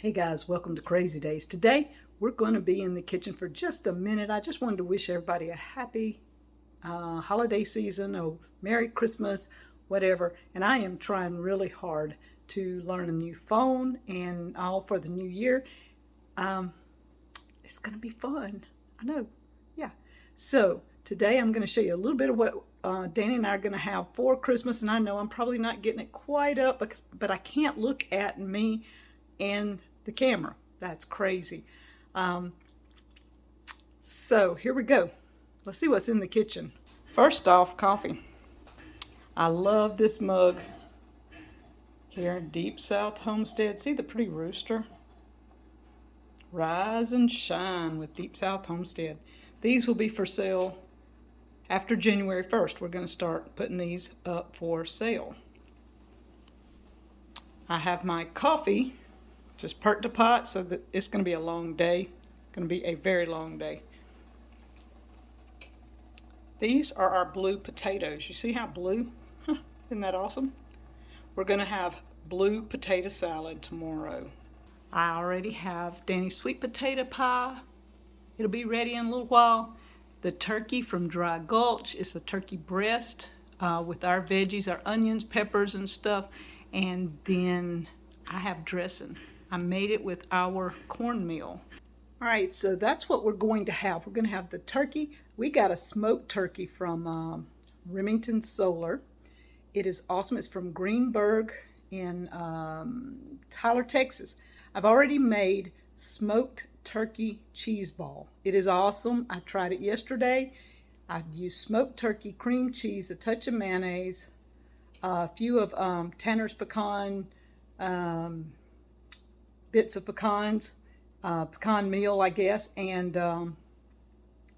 Hey guys, welcome to Crazy Days. Today we're going to be in the kitchen for just a minute. I just wanted to wish everybody a happy holiday season or Merry Christmas, whatever. And I am trying really hard to learn a new phone and all for the new year. It's going to be fun. I know. Yeah. So today I'm going to show you a little bit of what Danny and I are going to have for Christmas. And I know I'm probably not getting it quite up, but I can't look at me and the camera. That's crazy. So here we go. Let's see what's in the kitchen. First off, coffee. I love this mug here, Deep South Homestead. See the pretty rooster? Rise and shine with Deep South Homestead. These will be for sale after January 1st. We're going to start putting these up for sale. I have my coffee just perked a pot, so that it's going to be a long day. Going to be a very long day. These are our blue potatoes. You see how blue? Isn't that awesome? We're going to have blue potato salad tomorrow. I already have Danny's sweet potato pie. It'll be ready in a little while. The turkey from Dry Gulch is the turkey breast with our veggies, our onions, peppers, and stuff. And then I have dressing. I made it with our cornmeal. All right, so that's what we're going to have. We're going to have the turkey. We got a smoked turkey from Remingotn Solar. It is awesome. It's from Greenburg in Tyler, Texas. I've already made smoked turkey cheese ball. It is awesome. I tried it yesterday. I used smoked turkey, cream cheese, a touch of mayonnaise, a few of Tanner's pecan bits of pecans, pecan meal, I guess, and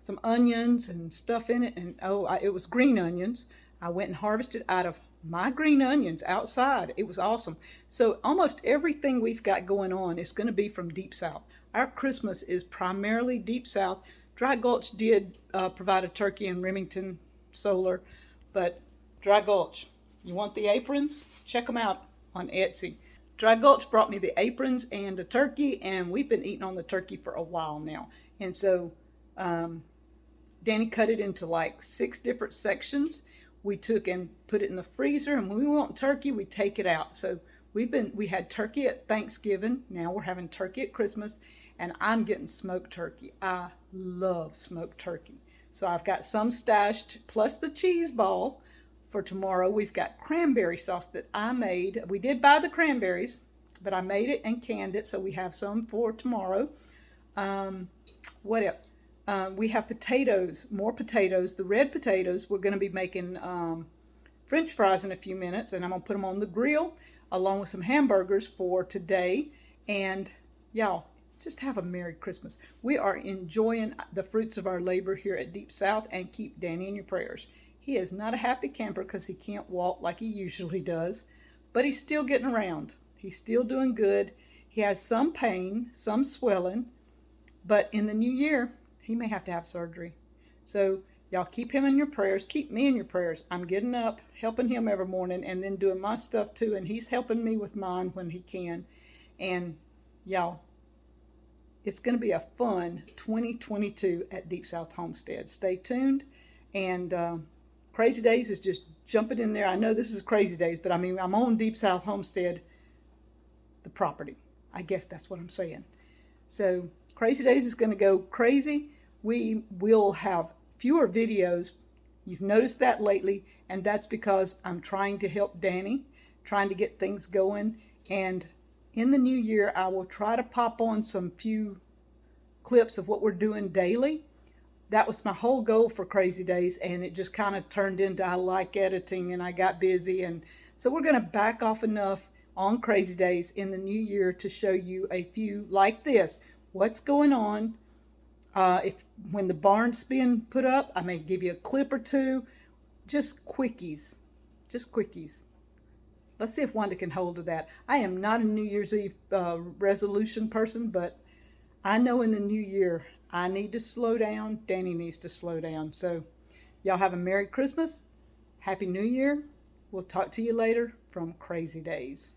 some onions and stuff in it. And it was green onions. I went and harvested out of my green onions outside. It was awesome. So almost everything we've got going on is going to be from Deep South. Our Christmas is primarily Deep South. Dry Gulch did provide a turkey in Remingotn Solar, but Dry Gulch, you want the aprons? Check them out on Etsy. Dry Gulch brought me the aprons and a turkey, and we've been eating on the turkey for a while now. And so Danny cut it into like 6 different sections. We took and put it in the freezer, and when we want turkey, we take it out. So we had turkey at Thanksgiving. Now we're having turkey at Christmas, and I'm getting smoked turkey. I love smoked turkey. So I've got some stashed, plus the cheese ball. For tomorrow, we've got cranberry sauce that I made. We did buy the cranberries, but I made it and canned it, so we have some for tomorrow. What else? We have potatoes, more potatoes. The red potatoes, we're going to be making French fries in a few minutes, and I'm going to put them on the grill along with some hamburgers for today. And y'all, just have a Merry Christmas. We are enjoying the fruits of our labor here at Deep South, and keep Danny in your prayers. He is not a happy camper because he can't walk like he usually does, but he's still getting around. He's still doing good. He has some pain, some swelling, but in the new year, he may have to have surgery. So y'all keep him in your prayers. Keep me in your prayers. I'm getting up, helping him every morning, and then doing my stuff too, and he's helping me with mine when he can. And y'all, it's going to be a fun 2022 at Deep South Homestead. Stay tuned, and Crazy Days is just jumping in there. I know this is Crazy Days, but I mean, I'm on Deep South Homestead, the property. I guess that's what I'm saying. So Crazy Days is going to go crazy. We will have fewer videos. You've noticed that lately, and that's because I'm trying to help Danny, trying to get things going. And in the new year, I will try to pop on some few clips of what we're doing daily. That was my whole goal for Crazy Days, and it just kind of turned into I like editing, and I got busy. And so we're going to back off enough on Crazy Days in the new year to show you a few like this. What's going on? When the barn's being put up, I may give you a clip or two. Just quickies. Just quickies. Let's see if Wanda can hold to that. I am not a New Year's Eve resolution person, but I know in the new year, I need to slow down. Danny needs to slow down. So y'all have a Merry Christmas. Happy New Year. We'll talk to you later from Crazy Days.